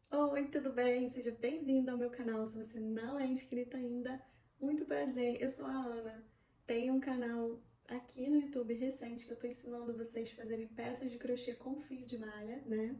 Oi, tudo bem? Seja bem-vindo ao meu canal. Se você não é inscrito ainda, muito prazer. Eu sou a Ana. Tenho um canal aqui no YouTube recente que eu estou ensinando vocês a fazerem peças de crochê com fio de malha, né?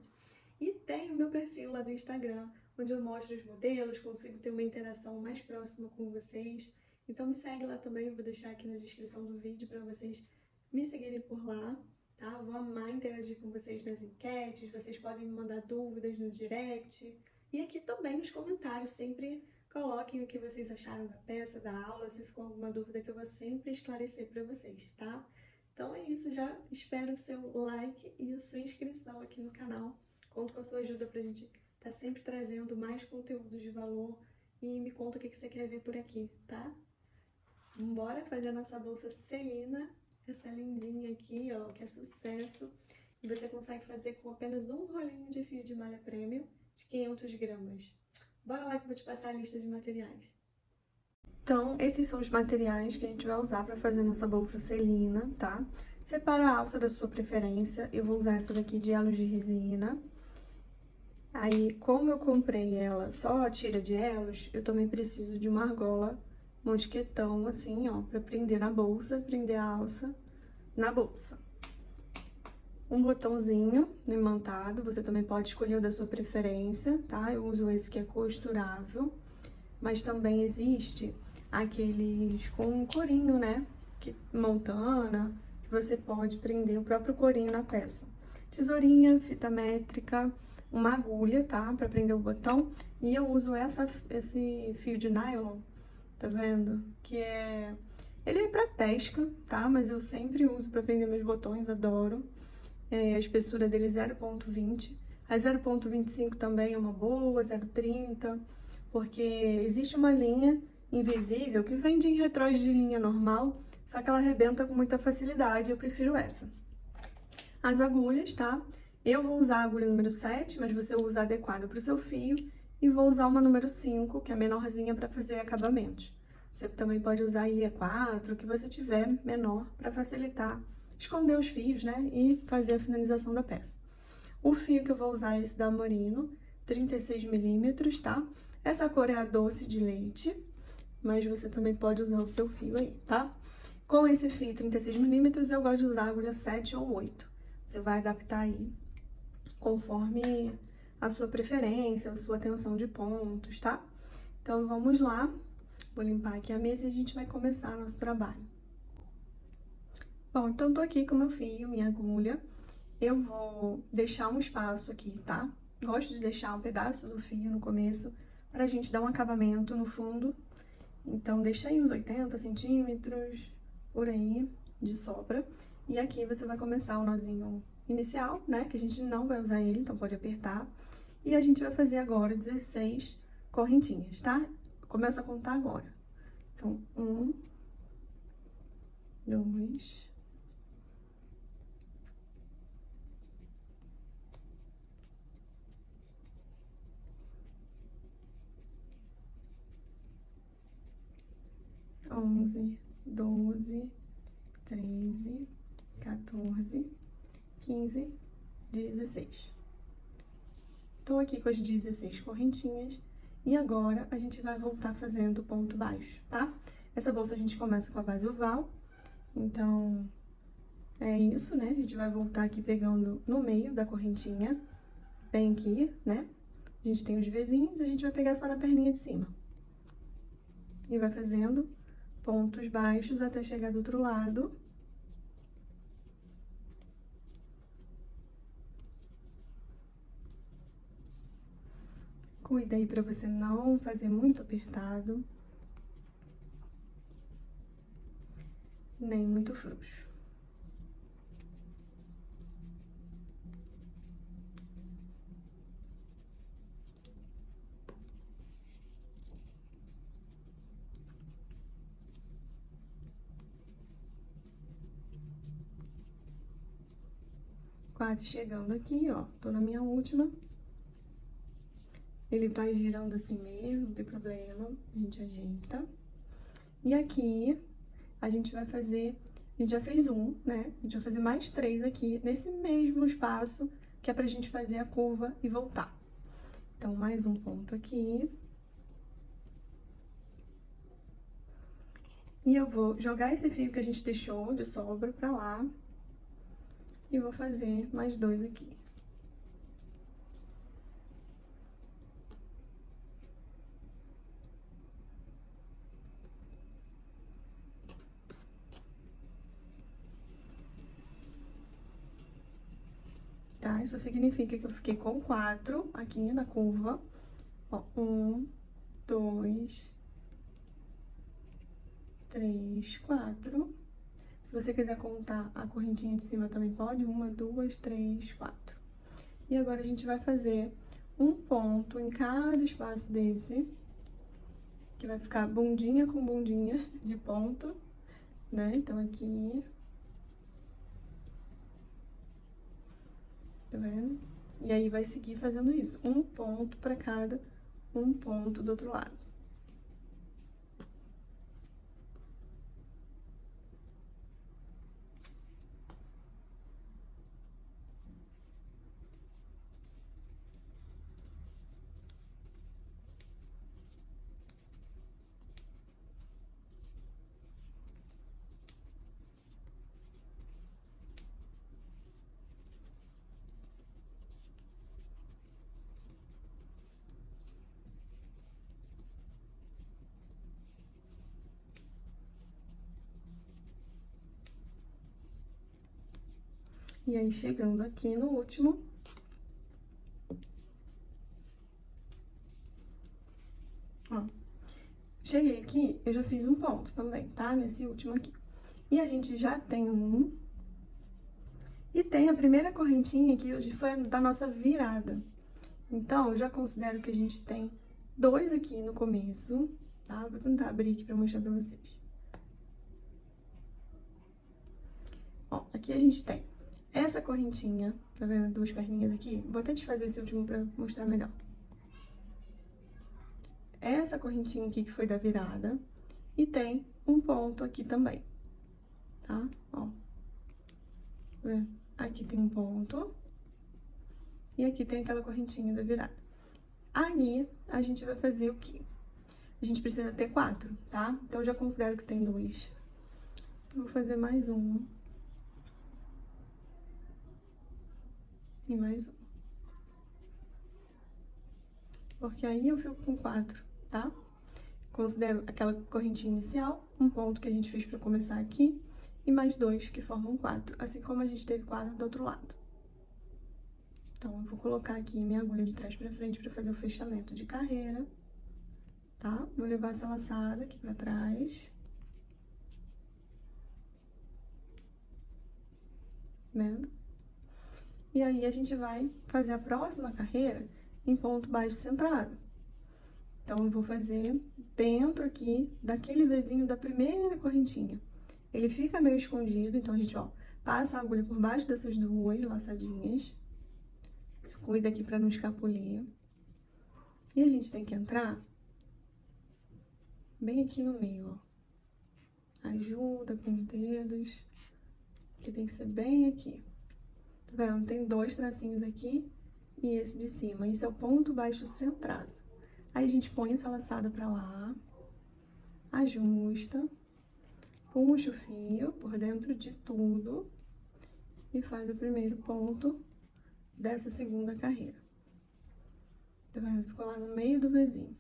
E tenho meu perfil lá do Instagram, onde eu mostro os modelos, consigo ter uma interação mais próxima com vocês. Então me segue lá também, eu vou deixar aqui na descrição do vídeo para vocês me seguirem por lá, tá? Vou amar interagir com vocês nas enquetes, vocês podem me mandar dúvidas no direct. E aqui também nos comentários, sempre coloquem o que vocês acharam da peça, da aula, se ficou alguma dúvida que eu vou sempre esclarecer para vocês, tá? Então é isso, já espero o seu like e a sua inscrição aqui no canal. Conto com a sua ajuda pra gente estar sempre trazendo mais conteúdos de valor e me conta o que você quer ver por aqui, tá? Bora fazer a nossa bolsa Celina, essa lindinha aqui, ó, que é sucesso. E você consegue fazer com apenas um rolinho de fio de malha premium de 500 gramas. Bora lá que eu vou te passar a lista de materiais. Então, esses são os materiais que a gente vai usar para fazer nossa bolsa Celina, tá? Separa a alça da sua preferência. Eu vou usar essa daqui de elos de resina. Aí, como eu comprei ela só a tira de elos, eu também preciso de uma argola mosquetão, assim, ó, pra prender na bolsa, prender a alça na bolsa. Um botãozinho imantado, você também pode escolher o da sua preferência, tá? Eu uso esse que é costurável, mas também existe aqueles com corinho, né? Que, montana, que você pode prender o próprio corinho na peça. Tesourinha, fita métrica, uma agulha, tá? Pra prender o botão. E eu uso esse fio de nylon, tá vendo? Ele é pra pesca, tá? Mas eu sempre uso pra prender meus botões, adoro. A espessura dele é 0,20. A 0,25 também é uma boa, 0,30, porque existe uma linha invisível que vende em retrós de linha normal, só que ela arrebenta com muita facilidade, eu prefiro essa. As agulhas, tá? Eu vou usar a agulha número 7, mas você usa a adequada para o seu fio, e vou usar uma número 5, que é menorzinha, para fazer acabamentos. Você também pode usar aí a 4, o que você tiver menor, para facilitar esconder os fios, né? E fazer a finalização da peça. O fio que eu vou usar é esse da Morino, 36 milímetros, tá? Essa cor é a doce de leite, mas você também pode usar o seu fio aí, tá? Com esse fio 36 milímetros, eu gosto de usar a agulha 7 ou 8. Você vai adaptar aí conforme a sua preferência, a sua tensão de pontos, tá? Então, vamos lá. Vou limpar aqui a mesa e a gente vai começar nosso trabalho. Bom, então tô aqui com meu fio, minha agulha. Eu vou deixar um espaço aqui, tá? Gosto de deixar um pedaço do fio no começo pra gente dar um acabamento no fundo. Então, deixa aí uns 80 centímetros, por aí, de sobra. E aqui você vai começar o nozinho inicial, né? Que a gente não vai usar ele, então pode apertar. E a gente vai fazer agora 16 correntinhas, tá? Começa a contar agora. Então, 1, 2, 11, 12, 13, 14, 15, 16. Tô aqui com as 16 correntinhas e agora a gente vai voltar fazendo ponto baixo, tá? Essa bolsa a gente começa com a base oval, então é isso, né? A gente vai voltar aqui pegando no meio da correntinha, bem aqui, né? A gente tem os vizinhos, a gente vai pegar só na perninha de cima. E vai fazendo pontos baixos até chegar do outro lado. Cuida aí pra você não fazer muito apertado, nem muito frouxo. Quase chegando aqui, ó, tô na minha última. Ele vai girando assim mesmo, não tem problema, a gente ajeita. E aqui, a gente vai fazer, a gente já fez um, né? A gente vai fazer mais 3 aqui, nesse mesmo espaço, que é pra gente fazer a curva e voltar. Então, mais um ponto aqui. E eu vou jogar esse fio que a gente deixou de sobra pra lá. E vou fazer mais 2 aqui. Tá? Isso significa que eu fiquei com 4 aqui na curva. Ó, 1, 2, 3, 4. Se você quiser contar a correntinha de cima também pode. 1, 2, 3, 4. E agora a gente vai fazer um ponto em cada espaço desse, que vai ficar bundinha com bundinha de ponto, né? Então, aqui. Tá vendo? E aí, vai seguir fazendo isso. Um ponto pra cada, um ponto do outro lado. E aí, chegando aqui no último, ó, cheguei aqui, eu já fiz um ponto também, tá? Nesse último aqui. E a gente já tem um, e tem a primeira correntinha que hoje foi da nossa virada. Então, eu já considero que a gente tem 2 aqui no começo, tá? Vou tentar abrir aqui pra mostrar pra vocês. Ó, aqui a gente tem essa correntinha, tá vendo? 2 perninhas aqui. Vou até desfazer esse último pra mostrar melhor. Essa correntinha aqui que foi da virada. E tem um ponto aqui também, tá? Ó. Aqui tem um ponto. E aqui tem aquela correntinha da virada. Aí, a gente vai fazer o quê? A gente precisa ter 4, tá? Então, eu já considero que tem 2. Vou fazer mais um. E mais um. Porque aí eu fico com 4, tá? Considero aquela correntinha inicial, um ponto que a gente fez pra começar aqui, e mais 2 que formam 4, assim como a gente teve 4 do outro lado. Então, eu vou colocar aqui minha agulha de trás pra frente pra fazer o fechamento de carreira, tá? Vou levar essa laçada aqui pra trás. Vendo? E aí, a gente vai fazer a próxima carreira em ponto baixo centrado. Então, eu vou fazer dentro aqui daquele Vzinho da primeira correntinha. Ele fica meio escondido, então a gente, ó, passa a agulha por baixo dessas 2 laçadinhas. Se cuida aqui pra não escapulir. E a gente tem que entrar bem aqui no meio, ó. Ajuda com os dedos, que tem que ser bem aqui. Tá vendo? Tem 2 tracinhos aqui e esse de cima. Isso é o ponto baixo centrado. Aí, a gente põe essa laçada pra lá, ajusta, puxa o fio por dentro de tudo e faz o primeiro ponto dessa segunda carreira. Tá vendo? Ficou lá no meio do Vzinho.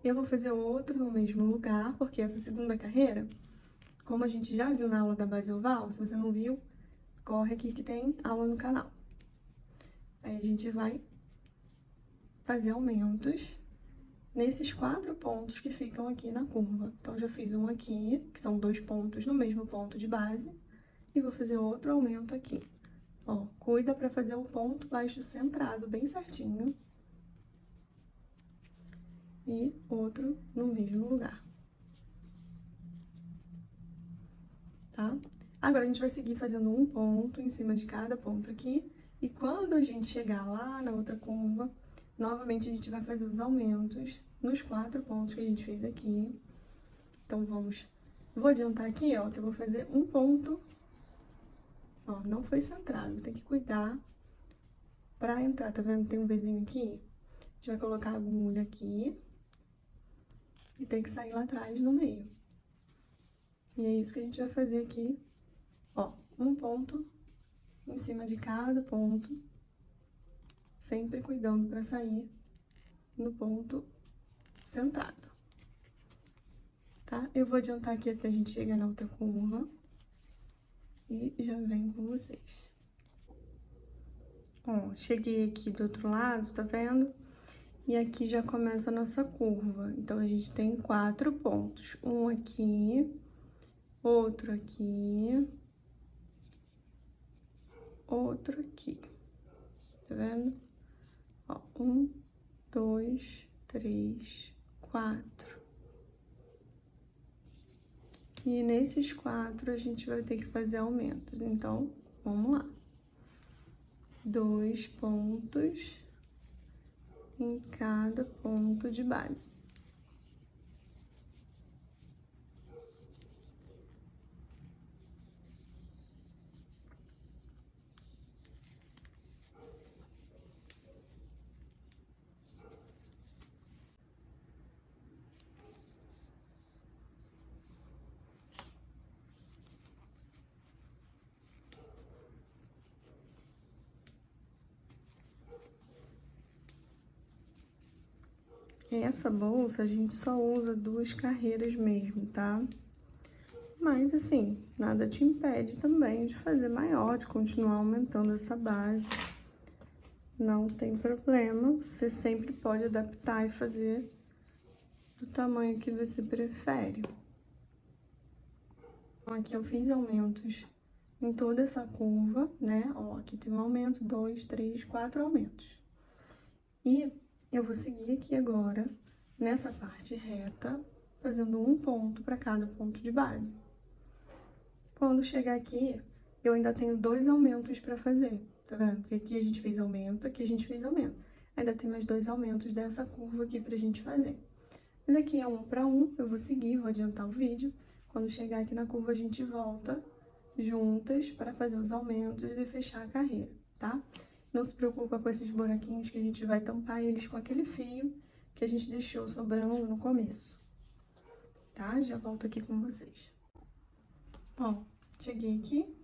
Eu vou fazer outro no mesmo lugar, porque essa segunda carreira, como a gente já viu na aula da base oval, se você não viu, corre aqui que tem aula no canal. Aí, a gente vai fazer aumentos nesses 4 pontos que ficam aqui na curva. Então, já fiz um aqui, que são 2 pontos no mesmo ponto de base, e vou fazer outro aumento aqui. Ó, cuida pra fazer o ponto baixo centrado bem certinho. E outro no mesmo lugar. Tá? Agora, a gente vai seguir fazendo um ponto em cima de cada ponto aqui. E quando a gente chegar lá na outra curva, novamente a gente vai fazer os aumentos nos 4 pontos que a gente fez aqui. Então, vou adiantar aqui, ó, que eu vou fazer um ponto. Ó, não foi centrado, tem que cuidar pra entrar, tá vendo? Tem um Vzinho aqui, gente vai colocar a agulha aqui e tem que sair lá atrás no meio. E é isso que a gente vai fazer aqui, ó, um ponto em cima de cada ponto, sempre cuidando para sair no ponto centrado, tá? Eu vou adiantar aqui até a gente chegar na outra curva e já venho com vocês. Ó, cheguei aqui do outro lado, tá vendo? E aqui já começa a nossa curva. Então, a gente tem 4 pontos. Um aqui, outro aqui, outro aqui. Tá vendo? Ó, 1, 2, 3, 4. E nesses 4, a gente vai ter que fazer aumentos. Então, vamos lá. 2 pontos em cada ponto de base. Essa bolsa a gente só usa 2 carreiras mesmo, tá? Mas assim, nada te impede também de fazer maior, de continuar aumentando essa base. Não tem problema, você sempre pode adaptar e fazer do tamanho que você prefere. Então, aqui eu fiz aumentos em toda essa curva, né? Ó, aqui tem um aumento, 2, 3, 4 aumentos. E eu vou seguir aqui agora, nessa parte reta, fazendo um ponto para cada ponto de base. Quando chegar aqui, eu ainda tenho 2 aumentos para fazer, tá vendo? Porque aqui a gente fez aumento, aqui a gente fez aumento. Ainda tem mais 2 aumentos dessa curva aqui pra gente fazer. Mas aqui é 1 para 1, eu vou seguir, vou adiantar o vídeo. Quando chegar aqui na curva, a gente volta juntas para fazer os aumentos e fechar a carreira, tá? Não se preocupa com esses buraquinhos que a gente vai tampar eles com aquele fio que a gente deixou sobrando no começo, tá? Já volto aqui com vocês. Ó, cheguei aqui.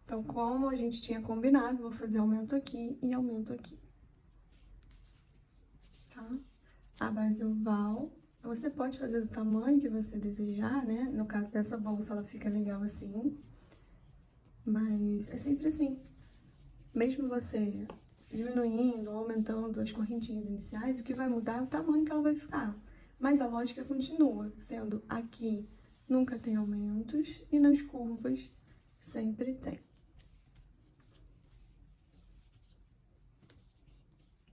Então, como a gente tinha combinado, vou fazer aumento aqui e aumento aqui, tá? A base oval, você pode fazer do tamanho que você desejar, né? No caso dessa bolsa, ela fica legal assim, mas é sempre assim. Mesmo você diminuindo ou aumentando as correntinhas iniciais, o que vai mudar é o tamanho que ela vai ficar. Mas a lógica continua, sendo aqui nunca tem aumentos e nas curvas sempre tem.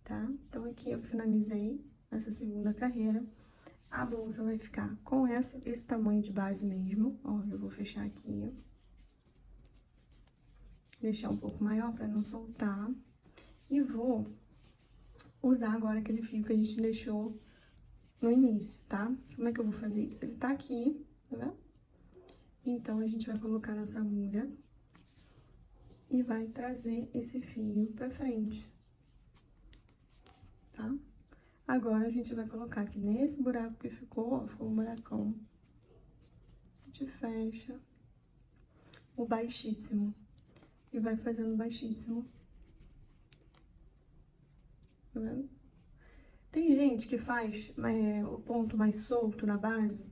Tá? Então, aqui eu finalizei essa segunda carreira. A bolsa vai ficar com esse tamanho de base mesmo. Ó, eu vou fechar aqui. Deixar um pouco maior para não soltar. E vou usar agora aquele fio que a gente deixou no início, tá? Como é que eu vou fazer isso? Ele tá aqui, tá vendo? Então, a gente vai colocar nossa agulha e vai trazer esse fio pra frente, tá? Agora, a gente vai colocar aqui nesse buraco que ficou, ó, ficou um buracão. A gente fecha o baixíssimo e vai fazendo baixíssimo. Tá vendo? Tem gente que faz o ponto mais solto na base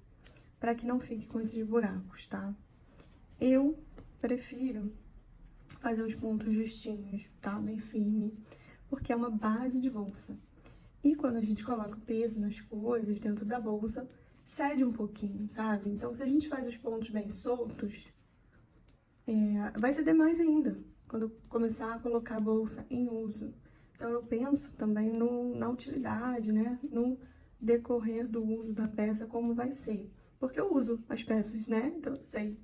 para que não fique com esses buracos, tá? Eu prefiro fazer os pontos justinhos, tá? Bem firme, porque é uma base de bolsa. E quando a gente coloca o peso nas coisas dentro da bolsa, cede um pouquinho, sabe? Então, se a gente faz os pontos bem soltos, vai ceder mais ainda quando eu começar a colocar a bolsa em uso. Então, eu penso também na utilidade, né? No decorrer do uso da peça, como vai ser. Porque eu uso as peças, né? Então, eu sei.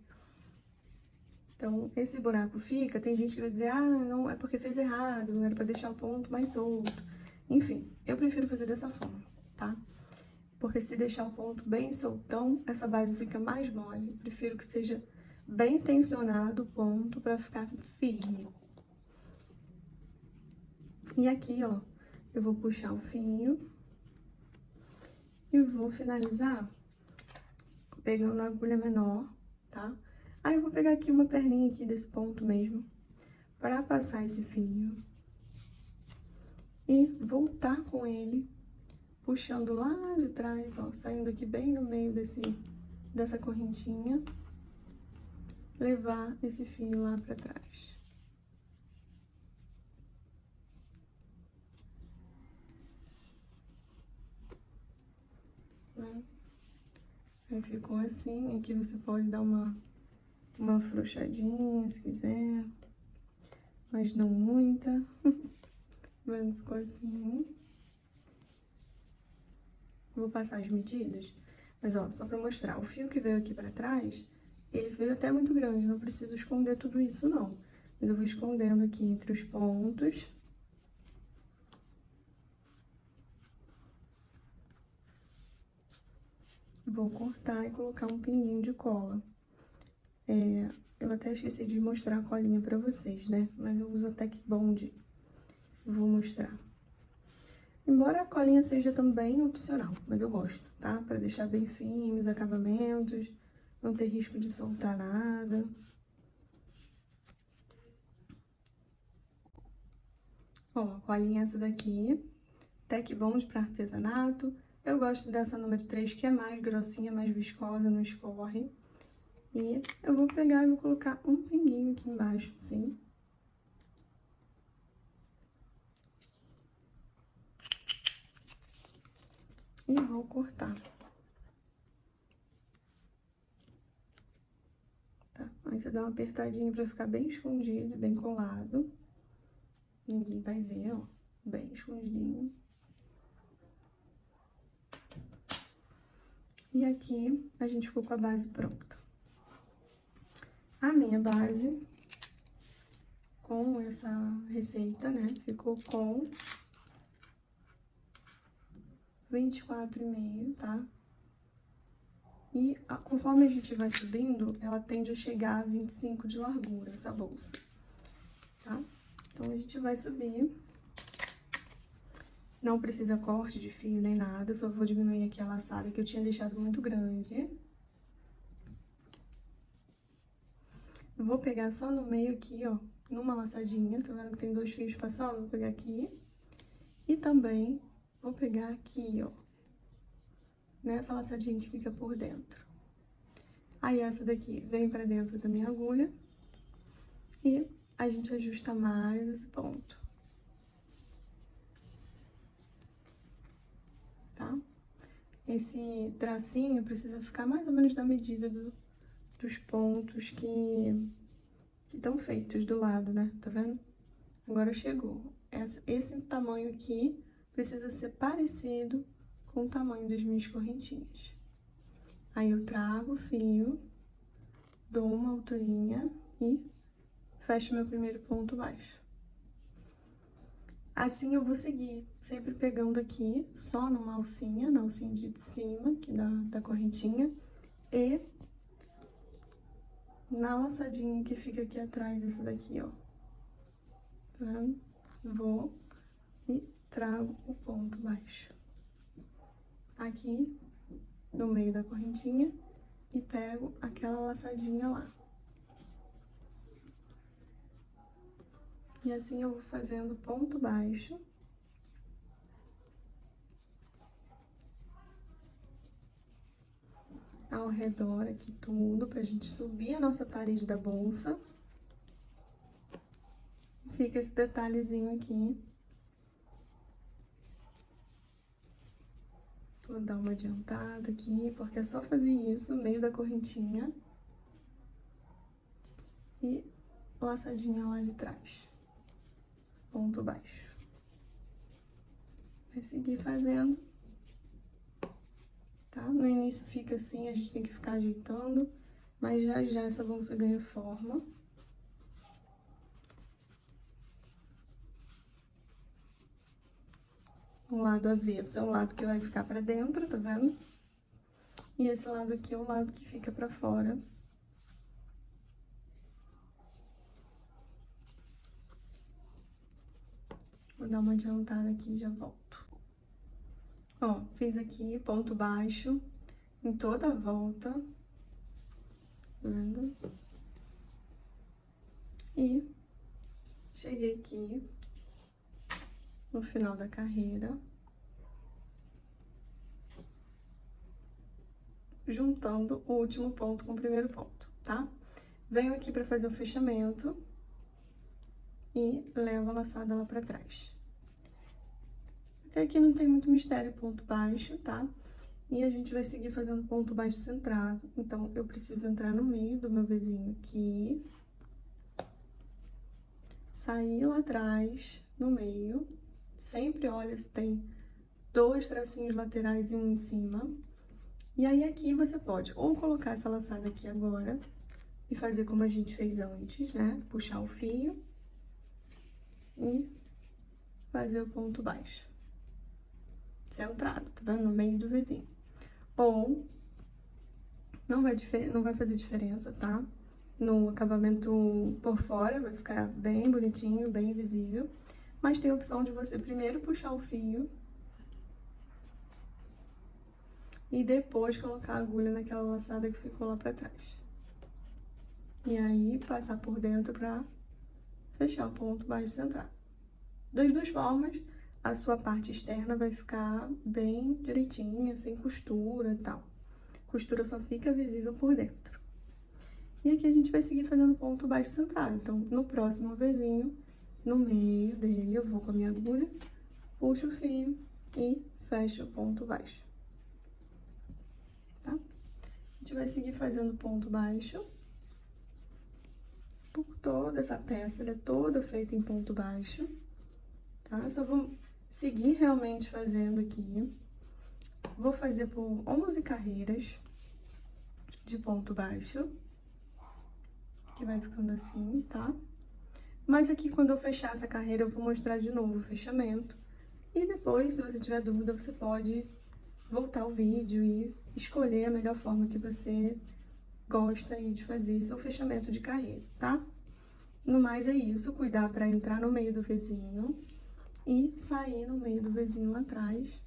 Então, esse buraco fica, tem gente que vai dizer, ah, não, é porque fez errado, não era pra deixar o ponto mais solto. Enfim, eu prefiro fazer dessa forma, tá? Porque se deixar o ponto bem soltão, essa base fica mais mole. Eu prefiro que seja bem tensionado o ponto pra ficar firme. E aqui, ó, eu vou puxar o fio e vou finalizar pegando a agulha menor, tá? Aí eu vou pegar aqui uma perninha aqui desse ponto mesmo, para passar esse fio e voltar com ele, puxando lá de trás, ó, saindo aqui bem no meio dessa correntinha, levar esse fio lá pra trás. Né? Aí ficou assim, aqui você pode dar uma afrouxadinha, se quiser, mas não muita. Vendo? Ficou assim. Vou passar as medidas, mas ó, só pra mostrar, o fio que veio aqui pra trás, ele veio até muito grande, não preciso esconder tudo isso não. Mas eu vou escondendo aqui entre os pontos. Vou cortar e colocar um pinguinho de cola. Eu até esqueci de mostrar a colinha pra vocês, né? Mas eu uso a Tec Bond. Vou mostrar. Embora a colinha seja também opcional, mas eu gosto, tá? Pra deixar bem firme os acabamentos, não ter risco de soltar nada. Ó, a colinha é essa daqui, Tec Bond para artesanato. Eu gosto dessa número 3, que é mais grossinha, mais viscosa, não escorre. E eu vou pegar e vou colocar um pinguinho aqui embaixo, assim. E vou cortar. Tá? Aí você dá uma apertadinha pra ficar bem escondido, bem colado. Ninguém vai ver, ó. Bem escondidinho. E aqui a gente ficou com a base pronta. A minha base, com essa receita, né, ficou com 24,5, tá? E conforme a gente vai subindo, ela tende a chegar a 25 de largura, essa bolsa, tá? Então, a gente vai subir. Não precisa corte de fio nem nada, eu só vou diminuir aqui a laçada que eu tinha deixado muito grande. Vou pegar só no meio aqui, ó, numa laçadinha, tá vendo que tem 2 fios passando? Vou pegar aqui. E também vou pegar aqui, ó, nessa laçadinha que fica por dentro. Aí, essa daqui vem pra dentro da minha agulha e a gente ajusta mais esse ponto. Tá? Esse tracinho precisa ficar mais ou menos da medida dos pontos que estão feitos do lado, né? Tá vendo? Agora chegou. Esse tamanho aqui precisa ser parecido com o tamanho das minhas correntinhas. Aí eu trago o fio, dou uma alturinha e fecho meu primeiro ponto baixo. Assim eu vou seguir, sempre pegando aqui, só numa alcinha, na alcinha de cima, aqui da correntinha, e na laçadinha que fica aqui atrás, essa daqui, ó. Tá vendo? Vou e trago o ponto baixo. Aqui, no meio da correntinha, e pego aquela laçadinha lá. E assim eu vou fazendo ponto baixo. Ao redor aqui tudo, pra gente subir a nossa parede da bolsa. Fica esse detalhezinho aqui. Vou dar uma adiantada aqui, porque é só fazer isso no meio da correntinha. E laçadinha lá de trás. Ponto baixo. Vai seguir fazendo. Tá? No início fica assim, a gente tem que ficar ajeitando, mas já já essa bolsa ganha forma. O lado avesso é o lado que vai ficar pra dentro, tá vendo? E esse lado aqui é o lado que fica pra fora. Vou Vou dar uma adiantada aqui e já volto. Ó, fiz aqui ponto baixo em toda a volta, tá vendo? E cheguei aqui no final da carreira, juntando o último ponto com o primeiro ponto, tá? Venho aqui pra fazer o fechamento e levo a laçada lá pra trás. Até aqui não tem muito mistério, ponto baixo, tá? E a gente vai seguir fazendo ponto baixo centrado. Então, eu preciso entrar no meio do meu vizinho aqui, sair lá atrás, no meio. Sempre olha se tem 2 tracinhos laterais e um em cima. E aí, aqui você pode ou colocar essa laçada aqui agora e fazer como a gente fez antes, né? Puxar o fio e fazer o ponto baixo centrado, tá vendo? No meio do vizinho. Ou não vai fazer diferença, tá? No acabamento por fora, vai ficar bem bonitinho, bem visível. Mas tem a opção de você primeiro puxar o fio e depois colocar a agulha naquela laçada que ficou lá pra trás. E aí, passar por dentro pra fechar o ponto baixo centrado. Das duas formas, a sua parte externa vai ficar bem direitinha, sem costura e tal. Costura só fica visível por dentro. E aqui a gente vai seguir fazendo ponto baixo centrado. Então, no próximo vizinho, no meio dele, eu vou com a minha agulha, puxo o fio e fecho o ponto baixo. Tá? A gente vai seguir fazendo ponto baixo por toda essa peça, ela é toda feita em ponto baixo, tá? Eu só vou seguir realmente fazendo aqui. Vou fazer por 11 carreiras de ponto baixo, que vai ficando assim, tá? Mas aqui, quando eu fechar essa carreira, eu vou mostrar de novo o fechamento. E depois, se você tiver dúvida, você pode voltar o vídeo e escolher a melhor forma que você gosta aí de fazer seu fechamento de carreira, tá? No mais é isso, cuidar para entrar no meio do vizinho e sair no meio do vizinho lá atrás.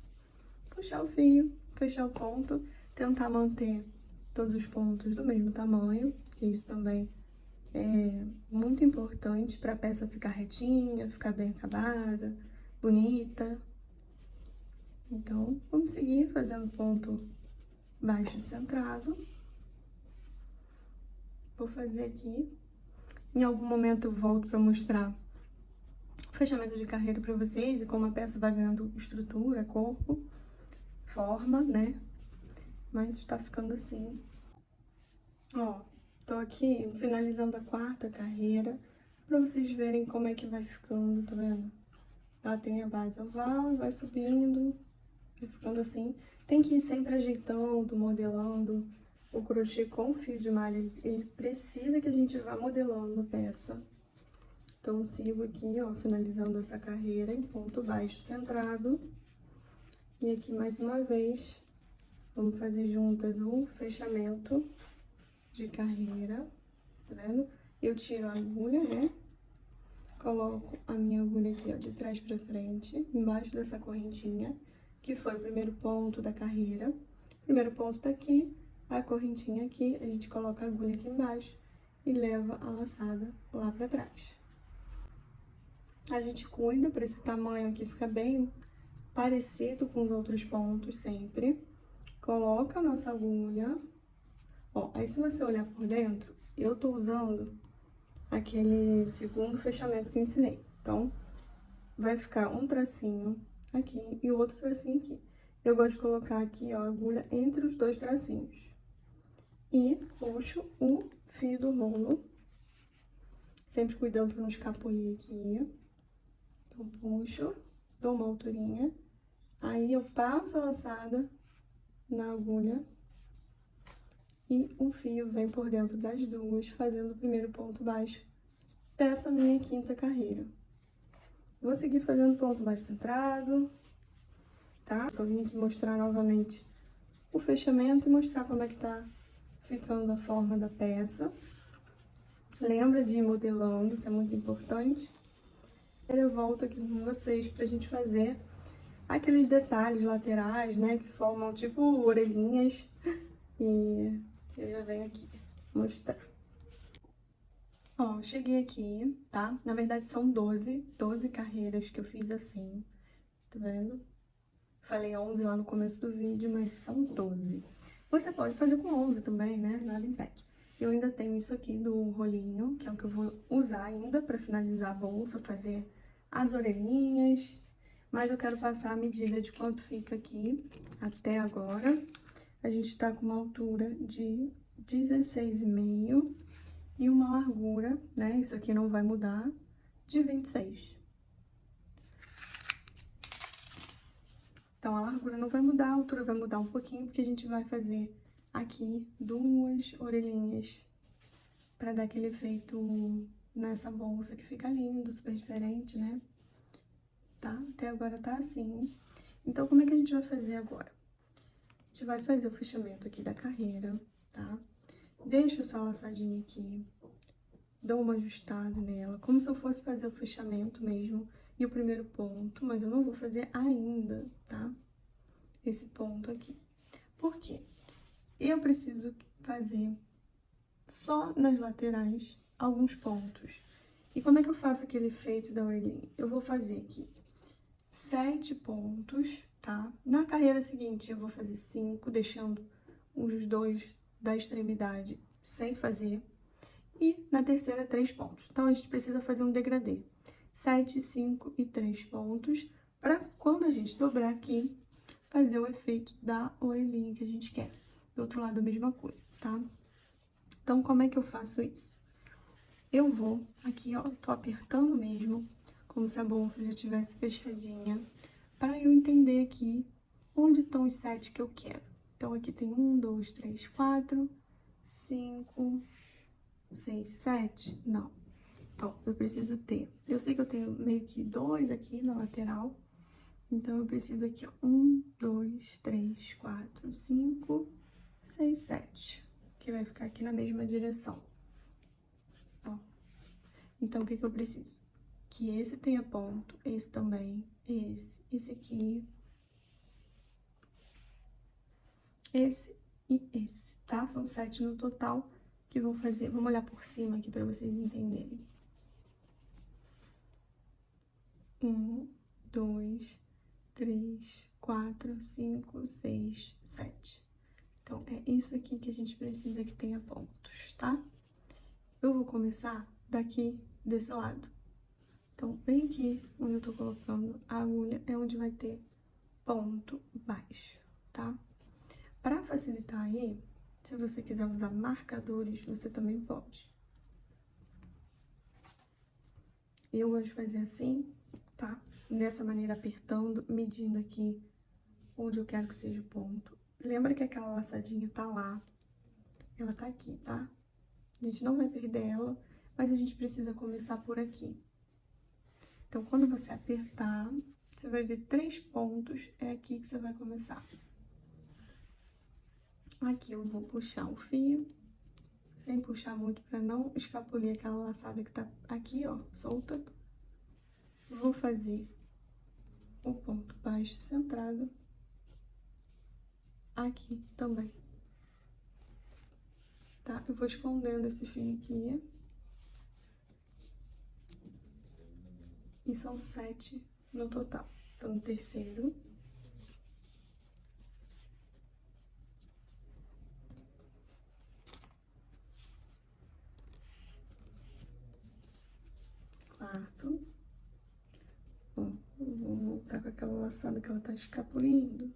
Puxar o fio, fechar o ponto, tentar manter todos os pontos do mesmo tamanho, que isso também é muito importante para a peça ficar retinha, ficar bem acabada, bonita. Então, vamos seguir fazendo ponto baixo centrado. Vou fazer aqui. Em algum momento eu volto para mostrar o fechamento de carreira para vocês e como a peça vai ganhando estrutura, corpo, forma, né? Mas tá ficando assim. Ó, tô aqui finalizando a 4ª carreira, pra vocês verem como é que vai ficando, tá vendo? Ela tem a base oval e vai subindo, vai ficando assim. Tem que ir sempre ajeitando, modelando. O crochê com fio de malha, ele precisa que a gente vá modelando a peça. Então, sigo aqui, ó, finalizando essa carreira em ponto baixo centrado. E aqui, mais uma vez, vamos fazer juntas o fechamento de carreira, tá vendo? Eu tiro a agulha, né? Coloco a minha agulha aqui, ó, de trás pra frente, embaixo dessa correntinha, que foi o primeiro ponto da carreira. O primeiro ponto tá aqui, a correntinha aqui, a gente coloca a agulha aqui embaixo e leva a laçada lá pra trás. A gente cuida pra esse tamanho aqui ficar bem parecido com os outros pontos sempre. Coloca a nossa agulha. Ó, aí se você olhar por dentro, eu tô usando aquele segundo fechamento que eu ensinei. Então, vai ficar um tracinho aqui e o outro tracinho aqui. Eu gosto de colocar aqui, ó, a agulha entre os 2 tracinhos. E puxo o fio do rolo, sempre cuidando pra não escapulir aqui. Então, puxo, dou uma alturinha, aí eu passo a laçada na agulha e o fio vem por dentro das duas, fazendo o primeiro ponto baixo dessa minha 5ª carreira. Vou seguir fazendo ponto baixo centrado, tá? Só vim aqui mostrar novamente o fechamento e mostrar como é que tá ficando a forma da peça. Lembra de ir modelando, isso é muito importante. Eu volto aqui com vocês pra gente fazer aqueles detalhes laterais, né, que formam tipo orelhinhas. E eu já venho aqui mostrar. Ó, eu cheguei aqui, tá? Na verdade são 12 carreiras que eu fiz assim, tá vendo? Falei 11 lá no começo do vídeo, mas são 12. Você pode fazer com 11 também, né? Nada impede. Eu ainda tenho isso aqui do rolinho, que é o que eu vou usar ainda pra finalizar a bolsa, fazer as orelhinhas. Mas eu quero passar a medida de quanto fica aqui até agora. A gente tá com uma altura de 16,5 e uma largura, né? Isso aqui não vai mudar, de 26. Então, a largura não vai mudar, a altura vai mudar um pouquinho, porque a gente vai fazer aqui 2 orelhinhas para dar aquele efeito nessa bolsa que fica lindo, super diferente, né? Tá? Até agora tá assim. Então, como é que a gente vai fazer agora? A gente vai fazer o fechamento aqui da carreira, tá? Deixo essa laçadinha aqui, dou uma ajustada nela, como se eu fosse fazer o fechamento mesmo e o primeiro ponto, mas eu não vou fazer ainda, tá? Esse ponto aqui. Por quê? Eu preciso fazer só nas laterais alguns pontos. E como é que eu faço aquele efeito da orelhinha? Eu vou fazer aqui 7 pontos, tá? Na carreira seguinte, eu vou fazer 5, deixando os 2 da extremidade sem fazer. E na terceira, 3 pontos. Então, a gente precisa fazer um degradê. 7, 5 e 3 pontos, para quando a gente dobrar aqui, fazer o efeito da orelhinha que a gente quer. Do outro lado, a mesma coisa, tá? Então, como é que eu faço isso? Eu vou aqui, ó, tô apertando mesmo, como se a bolsa já tivesse fechadinha, para eu entender aqui onde estão os 7 que eu quero. Então, aqui tem 1, 2, 3, 4, 5, 6, 7, não. Ó, eu preciso ter, eu sei que eu tenho meio que 2 aqui na lateral, então eu preciso aqui, ó, 1, 2, 3, 4, 5, 6, 7, que vai ficar aqui na mesma direção. Ó. Então, o que que eu preciso? Que esse tenha ponto, esse também, esse aqui, esse e esse, tá? São 7 no total que vou fazer. Vamos olhar por cima aqui pra vocês entenderem. 1, 2, 3, 4, 5, 6, 7. Então, é isso aqui que a gente precisa que tenha pontos, tá? Eu vou começar daqui, desse lado. Então, bem aqui, onde eu tô colocando a agulha, é onde vai ter ponto baixo, tá? Para facilitar aí, se você quiser usar marcadores, você também pode. Eu gosto de fazer assim, tá? Dessa maneira, apertando, medindo aqui onde eu quero que seja o ponto. Lembra que aquela laçadinha tá lá, ela tá aqui, tá? A gente não vai perder ela, mas a gente precisa começar por aqui. Então, quando você apertar, você vai ver 3 pontos, é aqui que você vai começar. Aqui eu vou puxar o fio, sem puxar muito para não escapulir aquela laçada que tá aqui, ó, solta. Vou fazer o ponto baixo centrado aqui também, tá? Eu vou escondendo esse fio aqui. E são 7 no total. Então, no terceiro, quarto, ó, eu vou voltar com aquela laçada que ela tá escapulindo.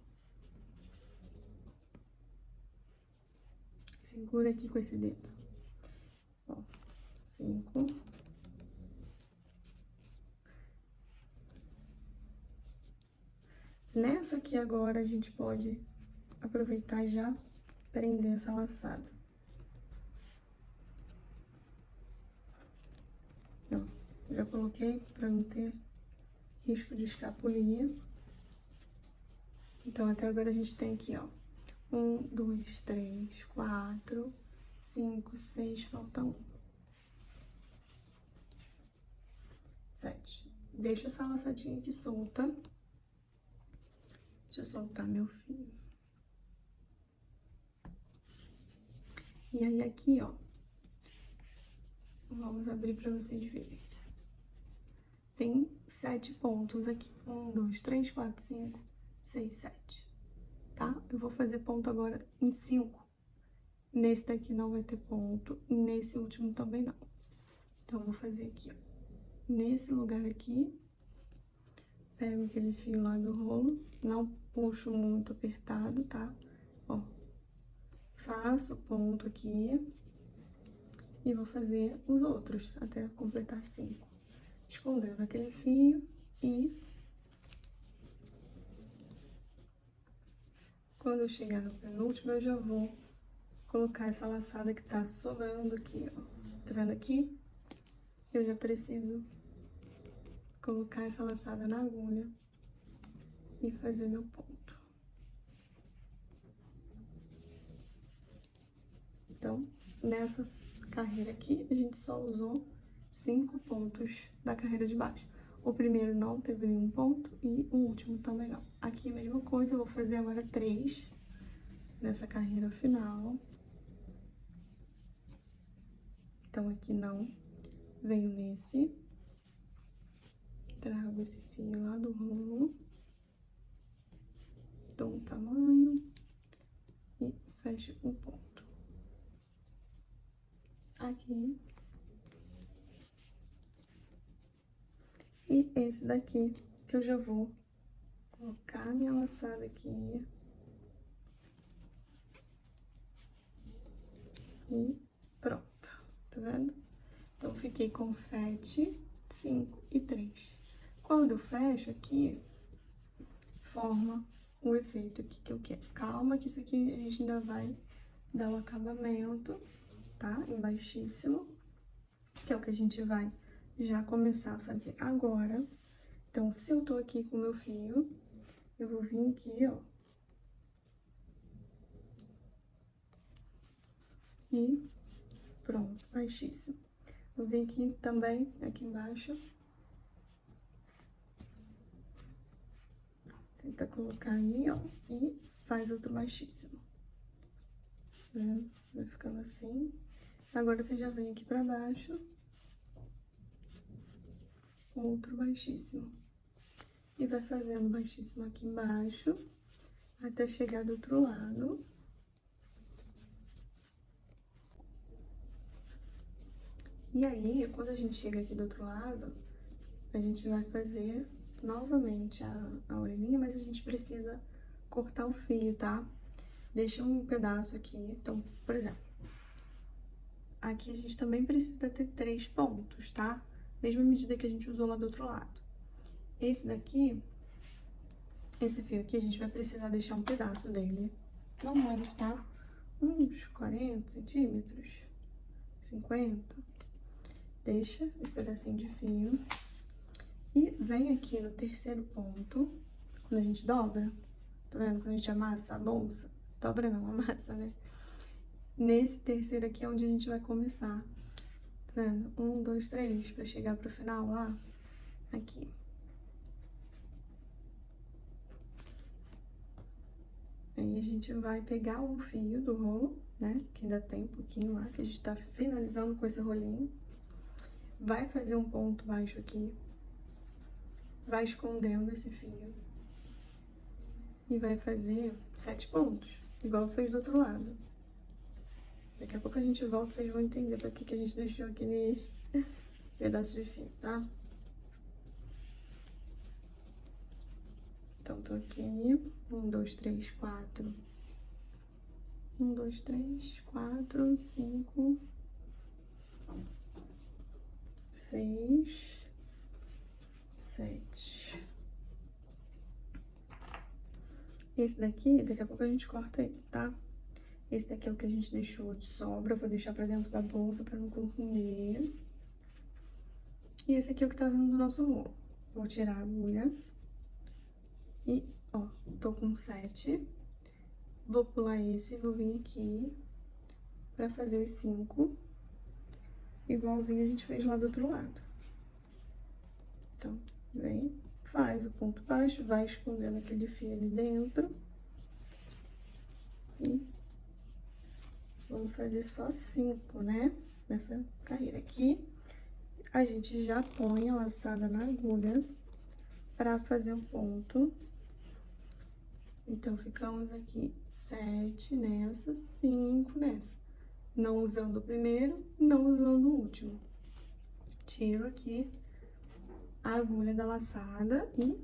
Segura aqui com esse dedo. Ó, 5. Nessa aqui agora, a gente pode aproveitar e já prender essa laçada. Ó, já coloquei pra não ter risco de escapulir. Então, até agora a gente tem aqui, ó, 1, 2, 3, 4, 5, 6, falta 1. 7. Deixa essa laçadinha aqui solta. Deixa eu soltar meu fio. E aí, aqui, ó, vamos abrir pra vocês verem. Tem 7 pontos aqui. 1, 2, 3, 4, 5, 6, 7. Tá? Eu vou fazer ponto agora em 5. Nesse daqui não vai ter ponto. E nesse último também não. Então, eu vou fazer aqui, ó. Nesse lugar aqui, pego aquele fio lá do rolo. Não puxo muito apertado, tá? Ó. Faço ponto aqui. E vou fazer os outros, até completar 5. Escondendo aquele fio e... quando eu chegar no penúltimo, eu já vou colocar essa laçada que tá sobrando aqui, ó. Tá vendo aqui? Eu já preciso colocar essa laçada na agulha e fazer meu ponto. Então, nessa carreira aqui, a gente só usou 5 pontos da carreira de baixo. O primeiro não teve nenhum ponto e o último também não. Aqui a mesma coisa, eu vou fazer agora 3 nessa carreira final. Então, aqui não, venho nesse, trago esse fio lá do rolo, dou um tamanho e fecho um ponto. Aqui. E esse daqui, que eu já vou colocar a minha laçada aqui. E pronto, tá vendo? Então, fiquei com 7, 5 e 3. Quando eu fecho aqui, forma o efeito aqui que eu quero. Calma que isso aqui a gente ainda vai dar o acabamento, tá? Em baixíssimo, que é o que a gente vai já começar a fazer agora. Então, se eu tô aqui com o meu fio, eu vou vir aqui, ó. E pronto, baixíssimo. Vou vir aqui também, aqui embaixo. Tenta colocar aí, ó, e faz outro baixíssimo. Tá vendo? Vai ficando assim. Agora, você já vem aqui pra baixo. Outro baixíssimo. E vai fazendo baixíssimo aqui embaixo, até chegar do outro lado. E aí, quando a gente chega aqui do outro lado, a gente vai fazer novamente a orelhinha, mas a gente precisa cortar o fio, tá? Deixa um pedaço aqui. Então, por exemplo, aqui a gente também precisa ter 3 pontos, tá? Mesma medida que a gente usou lá do outro lado. Esse daqui, esse fio aqui, a gente vai precisar deixar um pedaço dele. Não muito, tá? Uns 40 centímetros, 50. Deixa esse pedacinho de fio. E vem aqui no terceiro ponto, quando a gente dobra, tá vendo? Quando a gente amassa a bolsa, dobra não, amassa, né? Nesse terceiro aqui é onde a gente vai começar, tá vendo? 1, 2, 3, pra chegar pro final lá, aqui. Aí a gente vai pegar o fio do rolo, né? Que ainda tem um pouquinho lá, que a gente tá finalizando com esse rolinho. Vai fazer um ponto baixo aqui. Vai escondendo esse fio. E vai fazer 7 pontos, igual fez do outro lado. Daqui a pouco a gente volta e vocês vão entender pra que a gente deixou aquele pedaço de fio, tá? Então, tô aqui. 1, 2, 3, 4. 1, 2, 3, 4, 5, 6, 7. Esse daqui, daqui a pouco a gente corta ele, tá? Esse daqui é o que a gente deixou de sobra, vou deixar pra dentro da bolsa pra não confundir. E esse aqui é o que tá vindo do nosso rolo. Vou tirar a agulha. E, ó, tô com 7. Vou pular esse, vou vir aqui pra fazer os 5. Igualzinho a gente fez lá do outro lado. Então, Vem, faz o ponto baixo, vai escondendo aquele fio ali dentro. E vamos fazer só 5, né? Nessa carreira aqui. A gente já põe a laçada na agulha para fazer o ponto. Então, ficamos aqui 7 nessa, 5 nessa. Não usando o primeiro, não usando o último. Tiro aqui a agulha da laçada e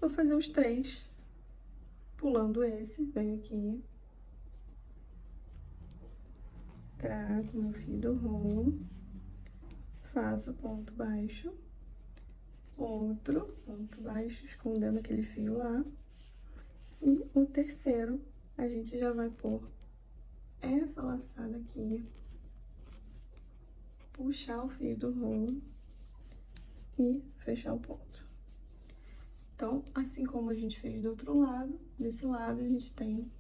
vou fazer os 3. Pulando esse, venho aqui. Trago meu fio do rolo. Faço ponto baixo. Outro ponto baixo, escondendo aquele fio lá. E o terceiro, a gente já vai pôr essa laçada aqui, puxar o fio do rolo e fechar o ponto. Então, assim como a gente fez do outro lado, desse lado a gente tem,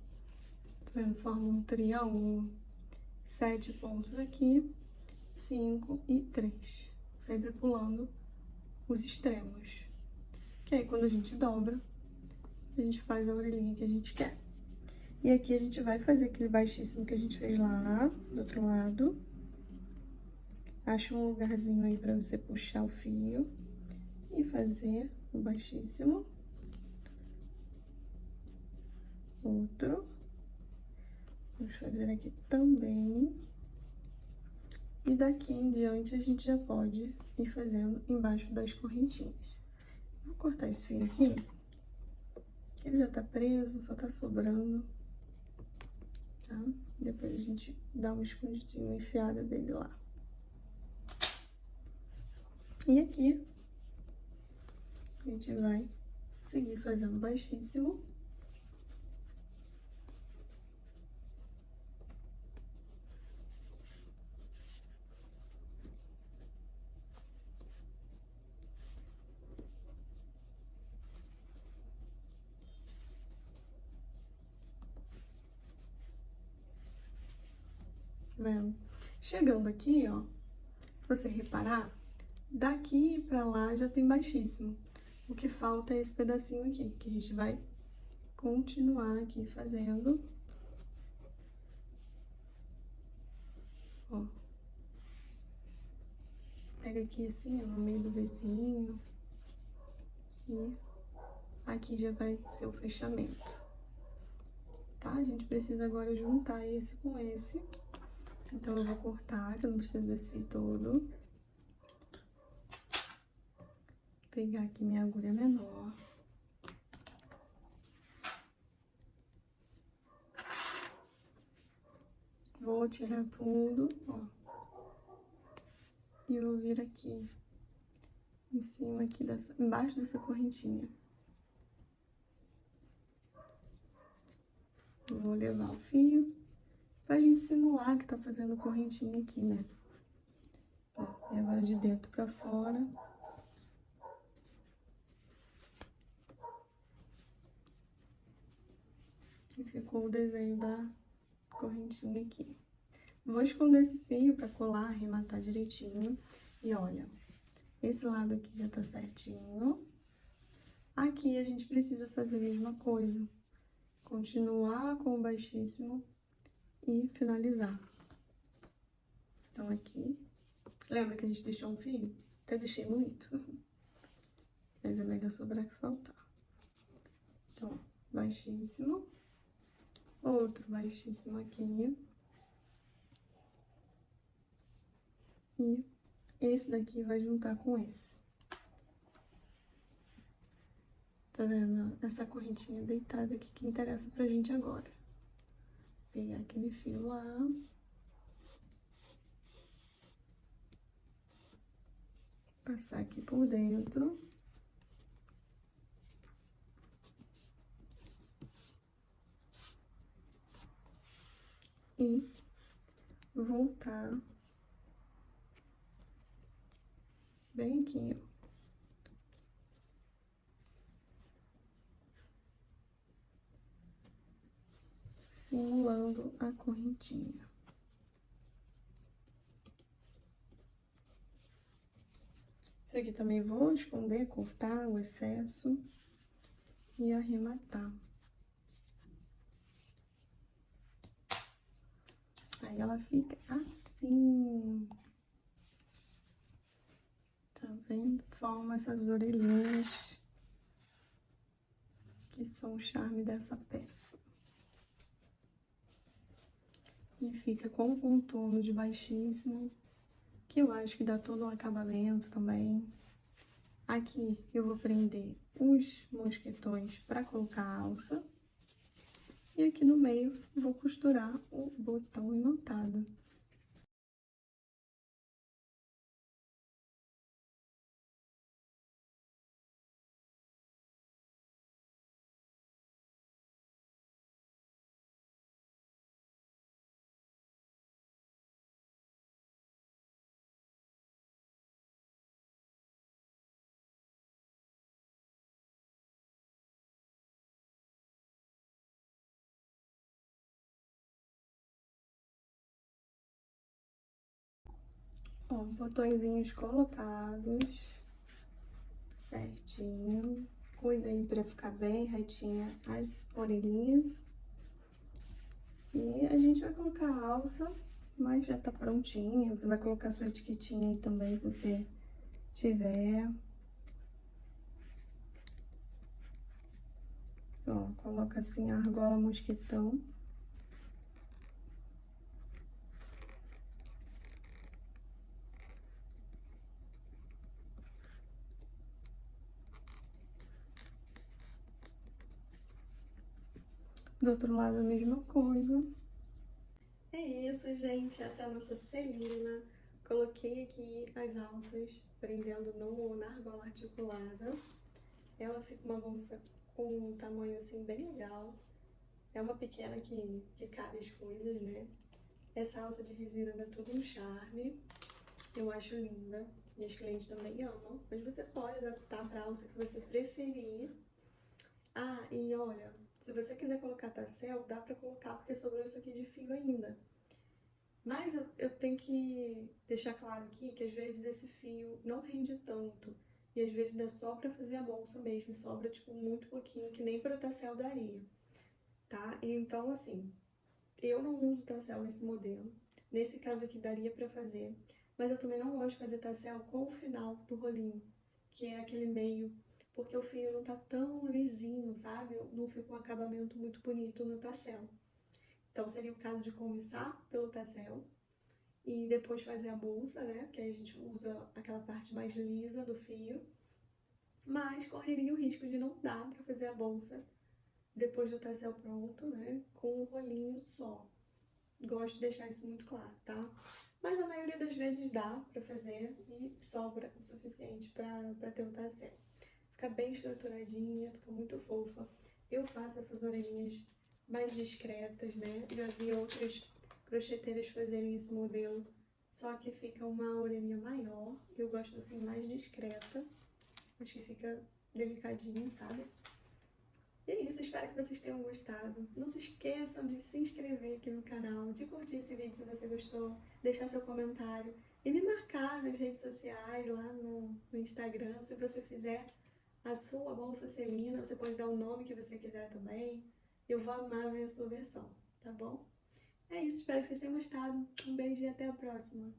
tá vendo? Forma um triângulo, 7 pontos aqui, 5 e 3, sempre pulando os extremos. Que aí, quando a gente dobra, a gente faz a orelhinha que a gente quer. E aqui a gente vai fazer aquele baixíssimo que a gente fez lá, do outro lado. Acha um lugarzinho aí pra você puxar o fio e fazer o baixíssimo. Outro. Vamos fazer aqui também. E daqui em diante a gente já pode ir fazendo embaixo das correntinhas. Vou cortar esse fio aqui, que ele já tá preso, só tá sobrando. Tá? Depois a gente dá uma escondidinha, uma enfiada dele lá. E aqui, a gente vai seguir fazendo baixíssimo. Tá vendo? Chegando aqui, ó, você reparar, daqui pra lá já tem baixíssimo. O que falta é esse pedacinho aqui, que a gente vai continuar aqui fazendo. Ó. Pega aqui assim, ó, no meio do Vzinho. E aqui já vai ser o fechamento. Tá? A gente precisa agora juntar esse com esse. Então, eu vou cortar, que eu não preciso desse fio todo. Pegar aqui minha agulha menor. Vou tirar tudo, ó. E vou vir aqui, em cima aqui, embaixo dessa correntinha. Vou levar o fio, pra gente simular que tá fazendo correntinha aqui, né? Ó, e agora de dentro pra fora. E ficou o desenho da correntinha aqui. Vou esconder esse fio pra colar, arrematar direitinho. E olha, esse lado aqui já tá certinho. Aqui a gente precisa fazer a mesma coisa. Continuar com o baixíssimo e finalizar. Então, aqui... Lembra que a gente deixou um fio? Até deixei muito. Mas é melhor sobrar que faltar. Então, baixíssimo. Outro baixíssimo aqui. E esse daqui vai juntar com esse. Tá vendo? Essa correntinha deitada aqui que interessa pra gente agora. Pegar aquele fio lá. Passar aqui por dentro. E voltar bem aqui, ó. Simulando a correntinha. Isso aqui também vou esconder, cortar o excesso e arrematar. Aí ela fica assim. Tá vendo? Forma essas orelhinhas que são o charme dessa peça. E fica com um contorno de baixíssimo, que eu acho que dá todo um acabamento também. Aqui eu vou prender os mosquetões para colocar a alça. E aqui no meio vou costurar o botão imantado. Ó, botõezinhos colocados certinho. Cuida aí pra ficar bem retinha as orelhinhas. E a gente vai colocar a alça, mas já tá prontinha. Você vai colocar sua etiquetinha aí também, se você tiver. Ó, coloca assim a argola mosquitão. Do outro lado a mesma coisa. É isso, gente. Essa é a nossa Celina. Coloquei aqui as alças prendendo na argola articulada. Ela fica uma bolsa com um tamanho assim bem legal. É uma pequena que cabe as coisas, né? Essa alça de resina dá todo um charme. Eu acho linda. Minhas clientes também amam. Mas você pode adaptar para a alça que você preferir. Ah, e olha, se você quiser colocar tassel, dá pra colocar, porque sobrou isso aqui de fio ainda. Mas eu tenho que deixar claro aqui que às vezes esse fio não rende tanto. E às vezes dá só pra fazer a bolsa mesmo, sobra tipo muito pouquinho, que nem para o tassel daria, tá? E então assim, eu não uso tassel nesse modelo. Nesse caso aqui daria pra fazer, mas eu também não gosto de fazer tassel com o final do rolinho, que é aquele meio, porque o fio não tá tão lisinho, sabe? Não fica um acabamento muito bonito no tassel. Então seria o caso de começar pelo tassel e depois fazer a bolsa, né? Que aí a gente usa aquela parte mais lisa do fio, mas correria o risco de não dar para fazer a bolsa depois do tassel pronto, né? Com um rolinho só. Gosto de deixar isso muito claro, tá? Mas na maioria das vezes dá pra fazer e sobra o suficiente pra ter o tassel. Fica bem estruturadinha, fica muito fofa. Eu faço essas orelhinhas mais discretas, né? Já vi outras crocheteiras fazerem esse modelo, só que fica uma orelhinha maior. Eu gosto assim, mais discreta. Acho que fica delicadinha, sabe? E é isso, espero que vocês tenham gostado. Não se esqueçam de se inscrever aqui no canal, de curtir esse vídeo se você gostou, deixar seu comentário e me marcar nas redes sociais, lá no Instagram. Se você fizer a sua bolsa Celina, você pode dar o nome que você quiser também. Eu vou amar ver a sua versão, tá bom? É isso, espero que vocês tenham gostado. Um beijo e até a próxima.